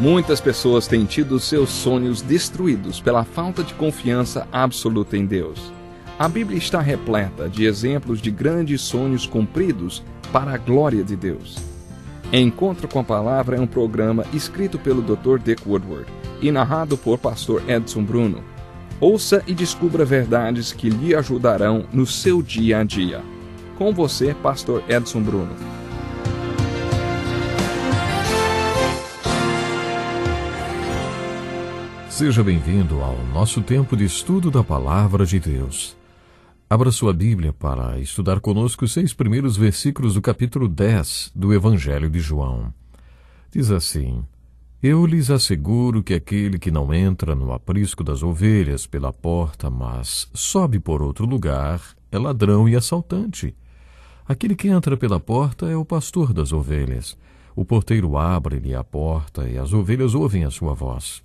Muitas pessoas têm tido seus sonhos destruídos pela falta de confiança absoluta em Deus. A Bíblia está repleta de exemplos de grandes sonhos cumpridos para a glória de Deus. Encontro com a Palavra é um programa escrito pelo Dr. Dick Woodward e narrado por Pastor Edson Bruno. Ouça e descubra verdades que lhe ajudarão no seu dia a dia. Com você, Pastor Edson Bruno. Seja bem-vindo ao nosso tempo de estudo da Palavra de Deus. Abra sua Bíblia para estudar conosco os 6 primeiros versículos do capítulo 10 do Evangelho de João. Diz assim: Eu lhes asseguro que aquele que não entra no aprisco das ovelhas pela porta, mas sobe por outro lugar, é ladrão e assaltante. Aquele que entra pela porta é o pastor das ovelhas. O porteiro abre-lhe a porta e as ovelhas ouvem a sua voz.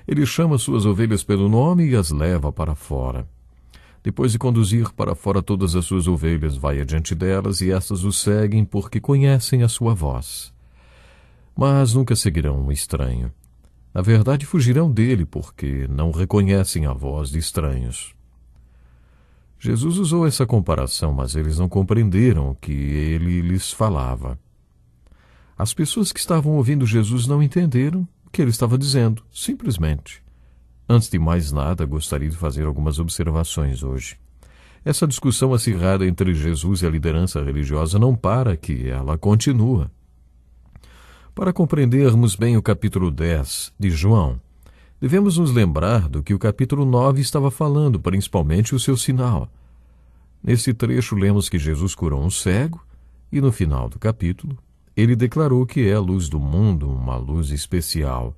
Ele chama suas ovelhas pelo nome e as leva para fora. Depois de conduzir para fora todas as suas ovelhas, vai adiante delas e estas o seguem porque conhecem a sua voz. Mas nunca seguirão um estranho. Na verdade, fugirão dele porque não reconhecem a voz de estranhos. Jesus usou essa comparação, mas eles não compreenderam o que ele lhes falava. As pessoas que estavam ouvindo Jesus não entenderam o que ele estava dizendo, simplesmente. Antes de mais nada, gostaria de fazer algumas observações hoje. Essa discussão acirrada entre Jesus e a liderança religiosa não para aqui, ela continua. Para compreendermos bem o capítulo 10 de João, devemos nos lembrar do que o capítulo 9 estava falando, principalmente o seu sinal. Nesse trecho, lemos que Jesus curou um cego e, no final do capítulo, ele declarou que é a luz do mundo, uma luz especial,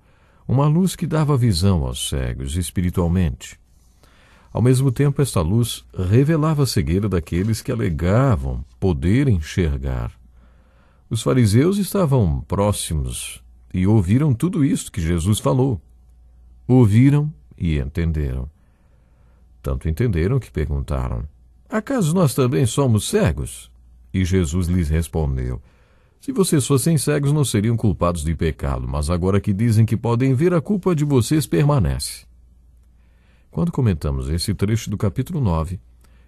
uma luz que dava visão aos cegos espiritualmente. Ao mesmo tempo, esta luz revelava a cegueira daqueles que alegavam poder enxergar. Os fariseus estavam próximos e ouviram tudo isso que Jesus falou. Ouviram e entenderam. Tanto entenderam que perguntaram: acaso nós também somos cegos? E Jesus lhes respondeu: se vocês fossem cegos, não seriam culpados de pecado, mas agora que dizem que podem ver, a culpa de vocês permanece. Quando comentamos esse trecho do capítulo 9,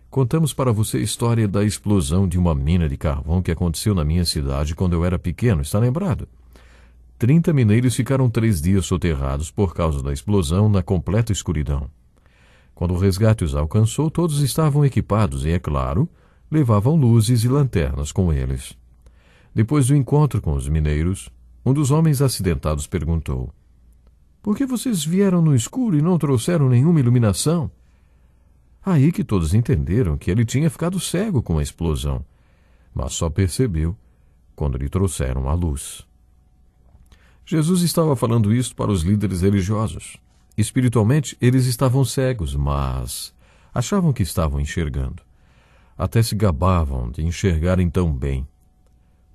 contamos para você a história da explosão de uma mina de carvão que aconteceu na minha cidade quando eu era pequeno, está lembrado? 30 mineiros ficaram 3 dias soterrados por causa da explosão na completa escuridão. Quando o resgate os alcançou, todos estavam equipados e, é claro, levavam luzes e lanternas com eles. Depois do encontro com os mineiros, um dos homens acidentados perguntou: por que vocês vieram no escuro e não trouxeram nenhuma iluminação? Aí que todos entenderam que ele tinha ficado cego com a explosão, mas só percebeu quando lhe trouxeram a luz. Jesus estava falando isso para os líderes religiosos. Espiritualmente, eles estavam cegos, mas achavam que estavam enxergando. Até se gabavam de enxergarem tão bem.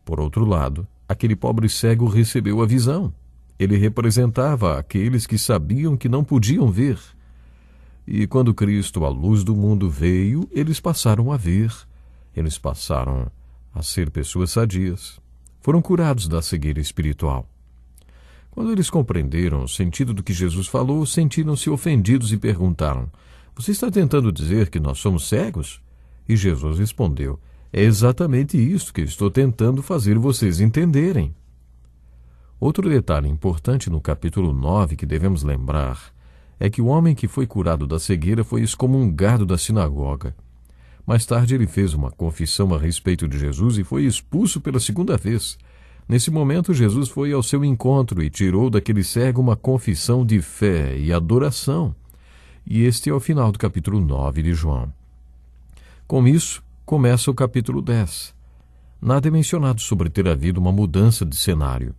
Por outro lado, aquele pobre cego recebeu a visão. Ele representava aqueles que sabiam que não podiam ver. E quando Cristo, a luz do mundo, veio, eles passaram a ver. Eles passaram a ser pessoas sadias. Foram curados da cegueira espiritual. Quando eles compreenderam o sentido do que Jesus falou, sentiram-se ofendidos e perguntaram: você está tentando dizer que nós somos cegos? E Jesus respondeu: é exatamente isso que eu estou tentando fazer vocês entenderem. Outro detalhe importante no capítulo 9 que devemos lembrar é que o homem que foi curado da cegueira foi excomungado da sinagoga. Mais tarde ele fez uma confissão a respeito de Jesus e foi expulso pela 2ª vez. Nesse momento, Jesus foi ao seu encontro e tirou daquele cego uma confissão de fé e adoração. E este é o final do capítulo 9 de João. Com isso, começa o capítulo 10. Nada é mencionado sobre ter havido uma mudança de cenário.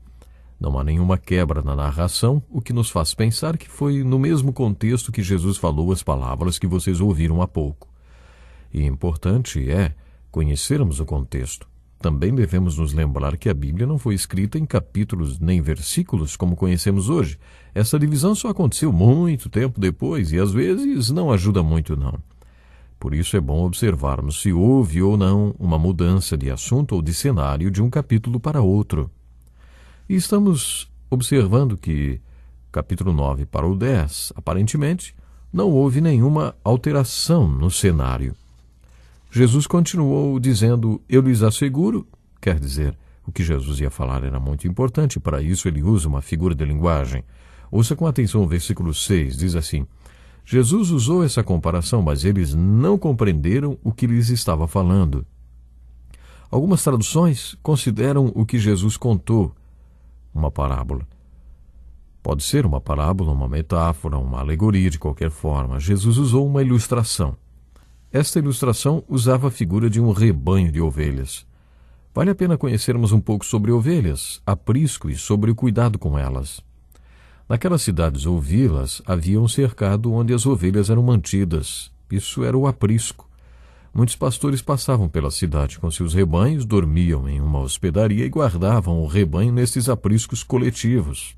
Não há nenhuma quebra na narração, o que nos faz pensar que foi no mesmo contexto que Jesus falou as palavras que vocês ouviram há pouco. E importante é conhecermos o contexto. Também devemos nos lembrar que a Bíblia não foi escrita em capítulos nem versículos como conhecemos hoje. Essa divisão só aconteceu muito tempo depois e às vezes não ajuda muito não. Por isso é bom observarmos se houve ou não uma mudança de assunto ou de cenário de um capítulo para outro. E estamos observando que, capítulo 9 para o 10, aparentemente, não houve nenhuma alteração no cenário. Jesus continuou dizendo, eu lhes asseguro, quer dizer, o que Jesus ia falar era muito importante, para isso ele usa uma figura de linguagem. Ouça com atenção o versículo 6, diz assim, Jesus usou essa comparação, mas eles não compreenderam o que lhes estava falando. Algumas traduções consideram o que Jesus contou uma parábola. Pode ser uma parábola, uma metáfora, uma alegoria de qualquer forma. Jesus usou uma ilustração. Esta ilustração usava a figura de um rebanho de ovelhas. Vale a pena conhecermos um pouco sobre ovelhas, aprisco e sobre o cuidado com elas. Naquelas cidades ou vilas havia um cercado onde as ovelhas eram mantidas. Isso era o aprisco. Muitos pastores passavam pela cidade com seus rebanhos, dormiam em uma hospedaria e guardavam o rebanho nesses apriscos coletivos.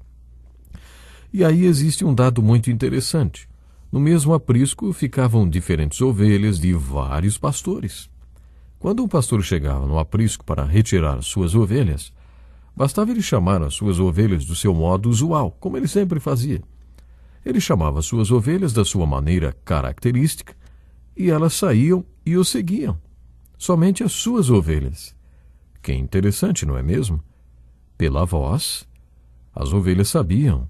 E aí existe um dado muito interessante. No mesmo aprisco ficavam diferentes ovelhas de vários pastores. Quando um pastor chegava no aprisco para retirar suas ovelhas, bastava ele chamar as suas ovelhas do seu modo usual, como ele sempre fazia. Ele chamava as suas ovelhas da sua maneira característica e elas saíam e o seguiam. Somente as suas ovelhas. Que interessante, não é mesmo? Pela voz, as ovelhas sabiam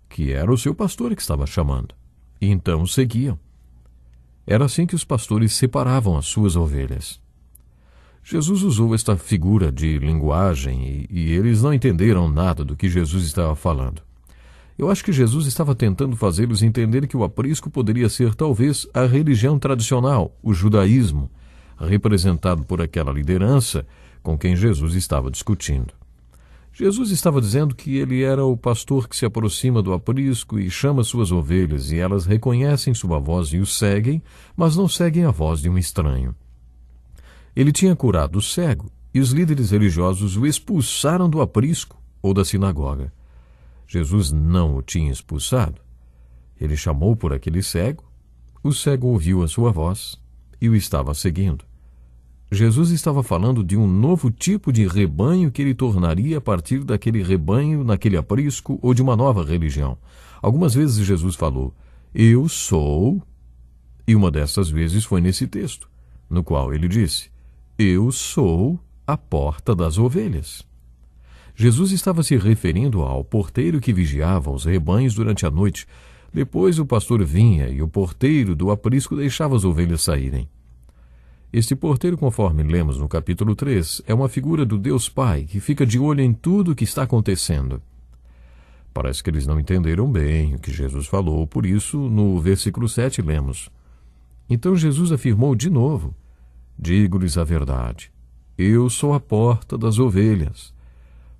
que era o seu pastor que estava chamando, e então o seguiam. Era assim que os pastores separavam as suas ovelhas. Jesus usou esta figura de linguagem e eles não entenderam nada do que Jesus estava falando. Eu acho que Jesus estava tentando fazê-los entender que o aprisco poderia ser talvez a religião tradicional, o judaísmo, representado por aquela liderança com quem Jesus estava discutindo. Jesus estava dizendo que ele era o pastor que se aproxima do aprisco e chama suas ovelhas, e elas reconhecem sua voz e o seguem, mas não seguem a voz de um estranho. Ele tinha curado o cego, e os líderes religiosos o expulsaram do aprisco ou da sinagoga. Jesus não o tinha expulsado. Ele chamou por aquele cego, o cego ouviu a sua voz e o estava seguindo. Jesus estava falando de um novo tipo de rebanho que ele tornaria a partir daquele rebanho, naquele aprisco, ou de uma nova religião. Algumas vezes Jesus falou, eu sou, e uma dessas vezes foi nesse texto, no qual ele disse, eu sou a porta das ovelhas. Jesus estava se referindo ao porteiro que vigiava os rebanhos durante a noite. Depois o pastor vinha e o porteiro do aprisco deixava as ovelhas saírem. Este porteiro, conforme lemos no capítulo 3, é uma figura do Deus Pai que fica de olho em tudo o que está acontecendo. Parece que eles não entenderam bem o que Jesus falou, por isso, no versículo 7, lemos. Então Jesus afirmou de novo, digo-lhes a verdade, eu sou a porta das ovelhas.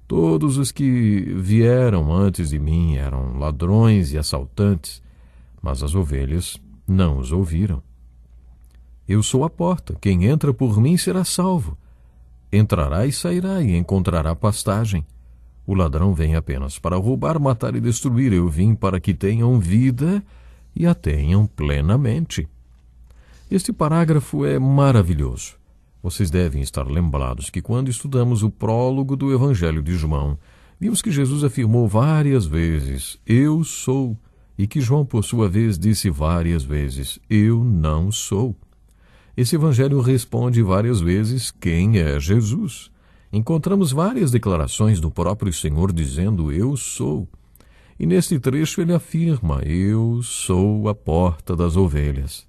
Todos os que vieram antes de mim eram ladrões e assaltantes, mas as ovelhas não os ouviram. Eu sou a porta, quem entra por mim será salvo. Entrará e sairá e encontrará pastagem. O ladrão vem apenas para roubar, matar e destruir. Eu vim para que tenham vida e a tenham plenamente. Este parágrafo é maravilhoso. Vocês devem estar lembrados que quando estudamos o prólogo do Evangelho de João, vimos que Jesus afirmou várias vezes, eu sou, e que João, por sua vez, disse várias vezes, eu não sou. Esse evangelho responde várias vezes quem é Jesus. Encontramos várias declarações do próprio Senhor dizendo, eu sou. E neste trecho ele afirma, eu sou a porta das ovelhas.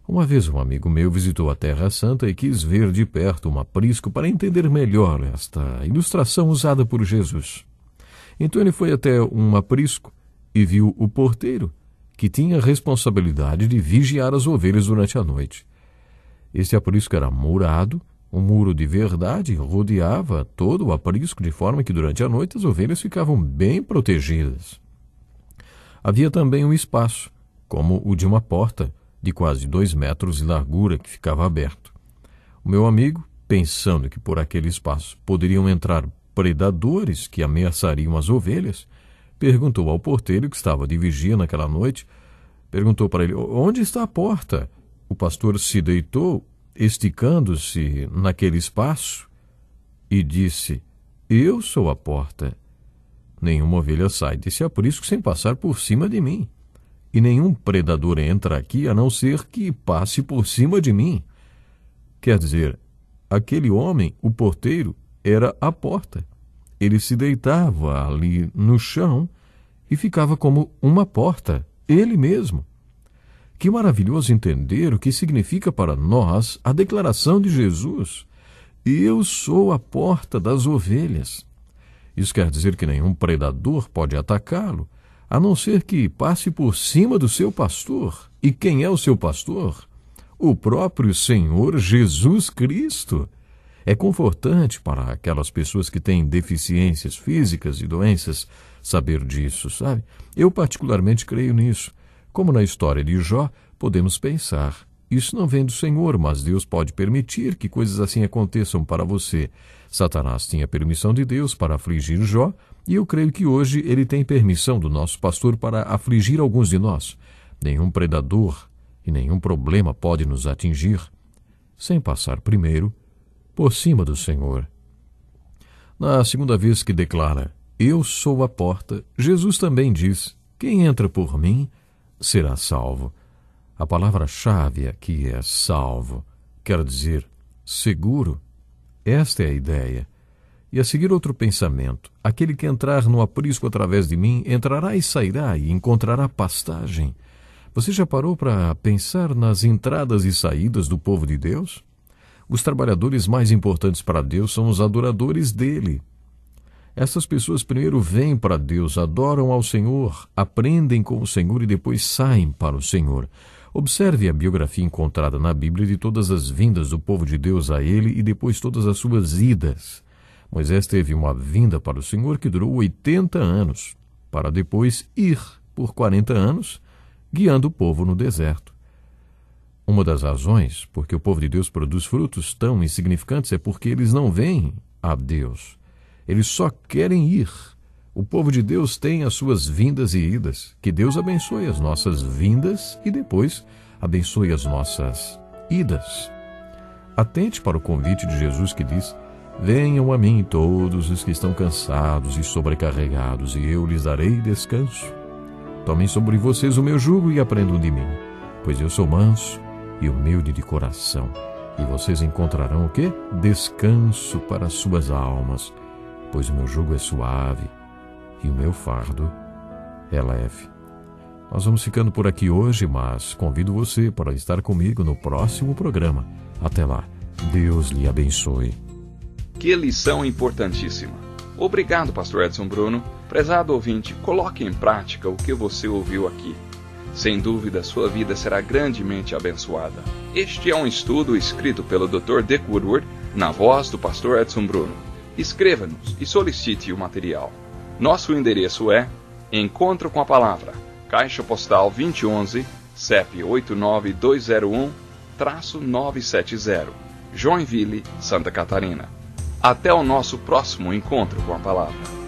Uma vez um amigo meu visitou a Terra Santa e quis ver de perto um aprisco para entender melhor esta ilustração usada por Jesus. Então ele foi até um aprisco e viu o porteiro, que tinha a responsabilidade de vigiar as ovelhas durante a noite. Este aprisco era murado, um muro de verdade rodeava todo o aprisco, de forma que durante a noite as ovelhas ficavam bem protegidas. Havia também um espaço, como o de uma porta, de quase 2 metros de largura, que ficava aberto. O meu amigo, pensando que por aquele espaço poderiam entrar predadores que ameaçariam as ovelhas, perguntou ao porteiro que estava de vigia naquela noite, perguntou para ele, onde está a porta? O pastor se deitou, esticando-se naquele espaço, e disse, eu sou a porta. Nenhuma ovelha sai desse aprisco sem passar por cima de mim. E nenhum predador entra aqui a não ser que passe por cima de mim. Quer dizer, aquele homem, o porteiro, era a porta. Ele se deitava ali no chão e ficava como uma porta, ele mesmo. Que maravilhoso entender o que significa para nós a declaração de Jesus: eu sou a porta das ovelhas. Isso quer dizer que nenhum predador pode atacá-lo, a não ser que passe por cima do seu pastor. E quem é o seu pastor? O próprio Senhor Jesus Cristo. É confortante para aquelas pessoas que têm deficiências físicas e doenças saber disso, sabe? Eu particularmente creio nisso. Como na história de Jó, podemos pensar: isso não vem do Senhor, mas Deus pode permitir que coisas assim aconteçam para você. Satanás tinha permissão de Deus para afligir Jó, e eu creio que hoje ele tem permissão do nosso pastor para afligir alguns de nós. Nenhum predador e nenhum problema pode nos atingir sem passar primeiro por cima do Senhor. Na segunda vez que declara: eu sou a porta, Jesus também diz: quem entra por mim será salvo. A palavra-chave aqui é salvo, quer dizer seguro. Esta é a ideia. E a seguir outro pensamento: aquele que entrar no aprisco através de mim entrará e sairá e encontrará pastagem. Você já parou para pensar nas entradas e saídas do povo de Deus? Os trabalhadores mais importantes para Deus são os adoradores dele. Essas pessoas primeiro vêm para Deus, adoram ao Senhor, aprendem com o Senhor e depois saem para o Senhor. Observe a biografia encontrada na Bíblia de todas as vindas do povo de Deus a ele e depois todas as suas idas. Moisés teve uma vinda para o Senhor que durou 80 anos, para depois ir por 40 anos, guiando o povo no deserto. Uma das razões por que o povo de Deus produz frutos tão insignificantes é porque eles não veem a Deus. Eles só querem ir. O povo de Deus tem as suas vindas e idas. Que Deus abençoe as nossas vindas e depois abençoe as nossas idas. Atente para o convite de Jesus que diz: venham a mim todos os que estão cansados e sobrecarregados, e eu lhes darei descanso. Tomem sobre vocês o meu jugo e aprendam de mim, pois eu sou manso e humilde de coração, e vocês encontrarão o quê? Descanso para as suas almas, pois o meu jugo é suave e o meu fardo é leve. Nós vamos ficando por aqui hoje, mas convido você para estar comigo no próximo programa. Até lá. Deus lhe abençoe. Que lição importantíssima. Obrigado, pastor Edson Bruno. Prezado ouvinte, coloque em prática o que você ouviu aqui. Sem dúvida, sua vida será grandemente abençoada. Este é um estudo escrito pelo Dr. Dick Woodward, na voz do pastor Edson Bruno. Escreva-nos e solicite o material. Nosso endereço é Encontro com a Palavra, Caixa Postal 2011, CEP 89201-970, Joinville, Santa Catarina. Até o nosso próximo Encontro com a Palavra.